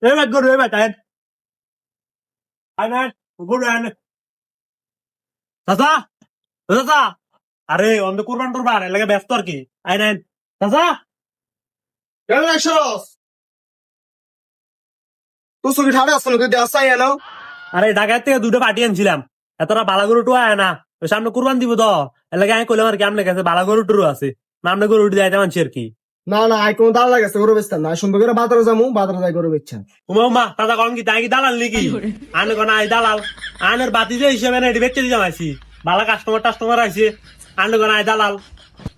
এবার গরু এবার তাই আয় গরু আয় চাচা চাচা আরে অন্ধ কুরবান টুরবান এলাকা ব্যস্ত আর কি আয় নেন চাচা কেন একশোস তুই সুখী ঠাড়ে আসলো তুই দেওয়া চাই এলো আরে ঢাকার থেকে দুটো পার্টি আনছিলাম এতটা বালা গরু টু আয় না ওই সামনে কুরবান দিব তো এলাকা আমি কইলাম আর কি আপনার কাছে বালা গরু টুরু আছে নামনে গরু উঠে যাইতে মানছি আর কি না না আই কোনো দাল লাগেছে গরু বেচতাম না সুন্দর করে বাজারে যাবো বাজারে যাই গরু বেচছেন উমা উমা চাচা কন কি তাই কি দালাল নাকি আনে কোন আই দালাল আনের বাতি যে হিসেবে না এটি বেচতে দিয়ে যাইছি বালা কাস্টমার টাস্টমার আইছে আনে কোন আই দালাল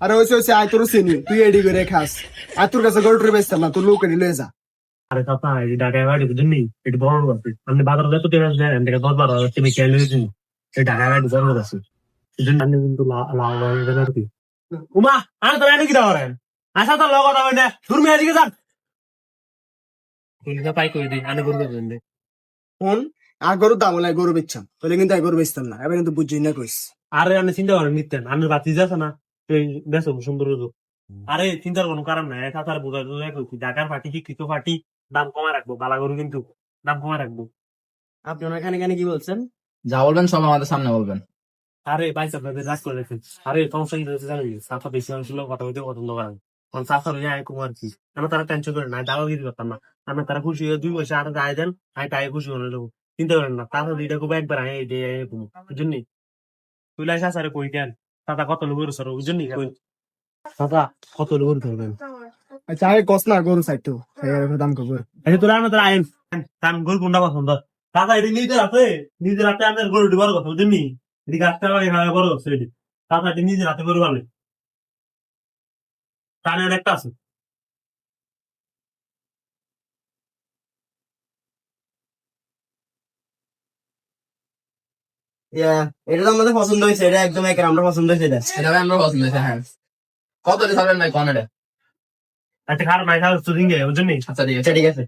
আরে হয়েছে আই তোর চিনি তুই এডি করে খাস আর তোর কাছে গরু টুরু বেচতাম না তুই লোক লয়ে যা আরে চাচা এই ঢাকায় বাড়ি বুঝুন এটি বড় আছে আপনি বাজারে যত টাকা দেন থেকে 10-12 তুমি খেয়ে লইছেন এই ঢাকায় বাড়ি বড় আছে এই জন্য আপনি কিন্তু লাভ হবে আর কি উমা আনে তো এনে কি দাওরেন আচ্ছা তো লগত হবে না দূর মেয়ে দিকে যান কইলে পাই কই দি আনে গরু করবেন দে ফোন আর গরুর দাম হলে গরু বেচছাম তাহলে কিন্তু গরু বেচতাম না এবার কিন্তু বুঝছি না কইস আরে আপনি চিন্তা করেন নিতেন আনের বাতি যাচ্ছে না এই বেশ সুন্দর আরে চিন্তার কোনো কারণ নাই এক হাজার বোঝা ঢাকার পার্টি শিক্ষিত পার্টি দাম কমা রাখবো বালা গরু কিন্তু দাম কমা রাখবো আপনি ওখানে কেন কি বলছেন যা বলবেন সব আমাদের সামনে বলবেন। আরে ভাই আপনাদের রাগ করে রেখেন আরে সমস্যা কি হয়েছে জানেন সাফা বেশি মানুষের লোক কথা বলতে পছন্দ করেন কারণ সাফা রয়ে আয় কুমার কি আমরা তারা টেনশন করেন না দালালগিরি করতাম না আমরা তারা খুশি হয়ে 2 পয়সা আর আয় দেন আয় তাই খুশি হয়ে নেবো চিন্তা করেন না তাহলে দুইটা খুব একবার আয় এই দিয়ে বুঝুননি তুই লাইসা স্যার কই কেন দাদা কত লোক স্যার বুঝুননি দাদা কত লোক ধরবেন আচ্ছা আগে কস না গরু চাইতো দাম কব আচ্ছা তোরা আমাদের আইন তার গরু কোনটা পছন্দ দাদা এটি নিজের হাতে আমাদের গরু বড় কথা বুঝুননি এটি গাছটা বড় হচ্ছে এটি দাদা এটি নিজের হাতে গরু ভালো কানের একটা আছে এটা তো আমাদের পছন্দ হয়েছে এটা একদম একের আমরা পছন্দ হয়েছে এটা এটা আমরা পছন্দ হয়েছে। হ্যাঁ, কত দিতে নাই কোন এটা? একটা খারাপ নাই খারাপ তুই দিন বুঝুননি আচ্ছা ঠিক আছে। ঠিক আছে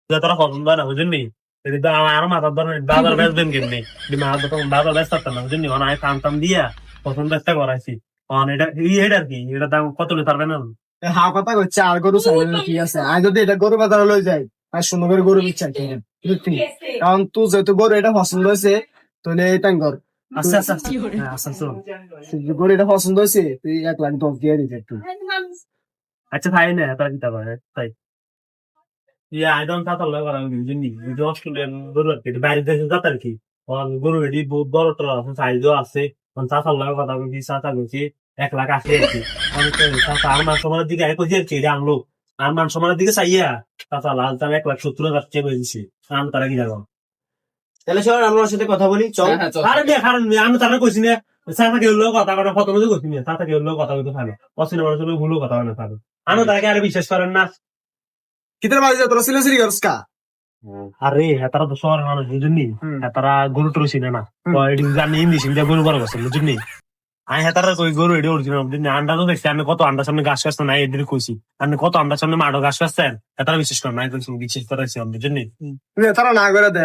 তোরা পছন্দ হয় না বুঝুননি এটি তো আমার মাথার ধরেন বাজার বেচবেন কেমনি বাজার ব্যস্ত থাকতাম না বুঝুননি অনেক কাম টাম দিয়া পছন্দ একটা করাইছি এটা এটা আর কি এটা দাম কত পারবে না হা কথা কইছে আর গরু চাইলে কি আছে আই যদি এটা গরু বাজারে লই যাই আর সুন্দর করে গরু বিচ্ছা কিনে কারণ তুই যেহেতু গরু এটা পছন্দ হয়েছে তাহলে এটাই কর আচ্ছা আচ্ছা আচ্ছা গরু এটা পছন্দ হয়েছে তুই 1,10,000 দিয়ে দিতে একটু আচ্ছা তাই না তারা কি তাই তাই ইয়া আই ডোন্ট থাকা লয় করা বুঝুননি অস্ট্রেলিয়ান গরু আর কি বাইরে দেশে যাত আর কি গরু এটি বহুত বড় টর আছে সাইজও আছে চাষার লয় কথা বলছি চাষা গেছি 1,80,000 আর কি আর মান সমানের দিকে আগে কইছি আর কি এটা আনলো আর মান সমানের দিকে চাইয়া চাষা লাল দাম 1,70,000 চেয়ে বলছি আমি তারা কি যাবো তাহলে চল আমার সাথে কথা বলি চল হ্যাঁ, হ্যাঁ, চল। আরে মেয়ে কারণ আমি তারা কইছি না চাষা কেউ কথা কথা প্রথমে তো কইছি না চাষা কেউ কথা বলতে পারে অচিনা মানুষের ভুলও কথা বলে পারে আমি তারাকে আর বিশ্বাস করেন না কিতার বাজে তোরা সিলেসিরি করস কা আরে তারা তো শহরের মানুষ বুঝুননি তারা গরু টরু চিনে না এটি জানি হিন্দি সিন্দা গরু বড় করছে বুঝুননি আমি হেতারা কই গরু এটি অরিজিনাল বুঝুননি আন্ডা তো দেখছি আমি কত আন্ডার সামনে গাছ কাটছে না এদের কইছি আপনি কত আন্ডার সামনে মাঠও গাছ কাটছেন হেতারা বিশ্বাস করেন না বিশ্বাস করাইছি আমি বুঝুননি তারা না করে দে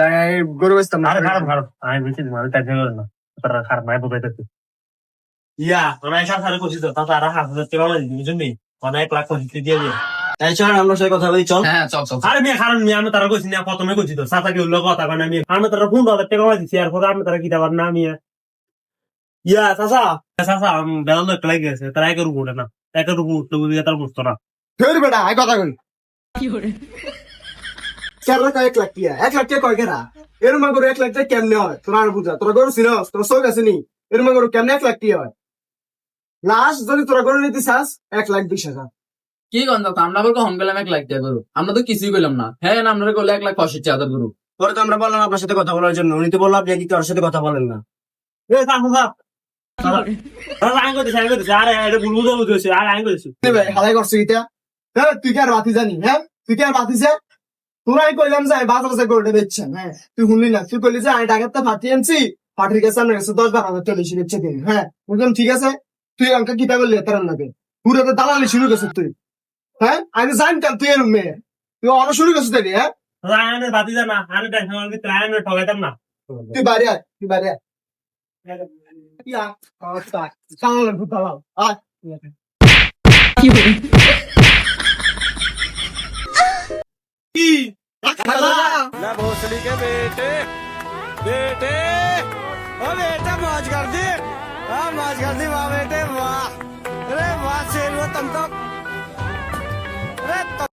গরু বেচতাম না আরে খারাপ খারাপ আমি বুঝছি মানে তাই করেন না তারা খারাপ নাই বোকাইতে ইয়া আমি এসা সারে কইছি তো তারা 1,000 টাকা বুঝুননি অনেক লাখ কইতে দিয়ে দিয়ে তাই চল আমার সাথে কথা বলি চল হ্যাঁ, চল চল। আরে মেয়ে কারণ মেয়ে আমি তারা কইছি না প্রথমে কইছি তো চাচা কি হলো কথা কয় না আমি তারা 15,000 টাকা দিচ্ছি আর পরে আমি তারা কি দেবার না আমি ইয়া চাচা চাচা বেলা তো একটা লাগে গেছে তারা একের উপর উঠে না একের উপর উঠলে বুঝি তার বুঝতো না ফের বেটা আই কথা কই চার লাখ 1,00,000 টিয়া 1,00,000 টিয়া কয় কেরা এর মা গরু 1,00,000 টিয়া কেমনে হয় তোরা আর বুঝা তোরা গরু ছিনস তোরা সই আছে নি এর মা গরু কেমনে 1,00,000 টিয়া হয় লাস্ট যদি তোরা গরু নিতে চাস 1,20,000 কি গন্ধ আমরা বলবো হোম গেলাম 1,00,000 টাকা করু আমরা তো কিছুই পেলাম না। হ্যাঁ না আমরা করলে 1,65,000 করু পরে তো আমরা বললাম আপনার সাথে কথা বলার জন্য উনি তো বললাম আপনি কি তোর সাথে কথা বলেন না এ চাচা চাচা আইন করতেছে আরে এটা ভুল বুঝা বুঝেছে আর আইন করতেছে ভাই হালাই করছিস এটা হ্যাঁ তুই কি আর বাতি জানি হ্যাঁ তুই কি আর বাতি যা তোরাই কইলাম যে বাজার থেকে গরুটা বেচছেন হ্যাঁ তুই শুনলি না তুই কইলি যে আমি ঢাকাতে ফাটিয়ে আনছি ফাটির কাছে আমার কাছে 10-12,000 টাকা বেশি বেচছে দিন হ্যাঁ বললাম ঠিক আছে তুই আমাকে কিতা করলি তার নাকি পুরো তো দালালি শুরু করছিস তুই হ্যাঁ আমি জানতাম তুই এর মেয়ে তুই অন শুরু করছিস তাই হ্যাঁ আয়নের বাতি জানা আয়নের টেনশন আমি আয়নের ঠগাইতাম না তুই বাইরে আয় তুই বাইরে আয় ইয়া আচ্ছা সামনে ভূতালাম আয় तगड़ी के बेटे बेटे ओ बेटा मौज कर दी हाँ मौज कर दी वाह बेटे वाह अरे वाह शेर वो तुम तो अरे तुम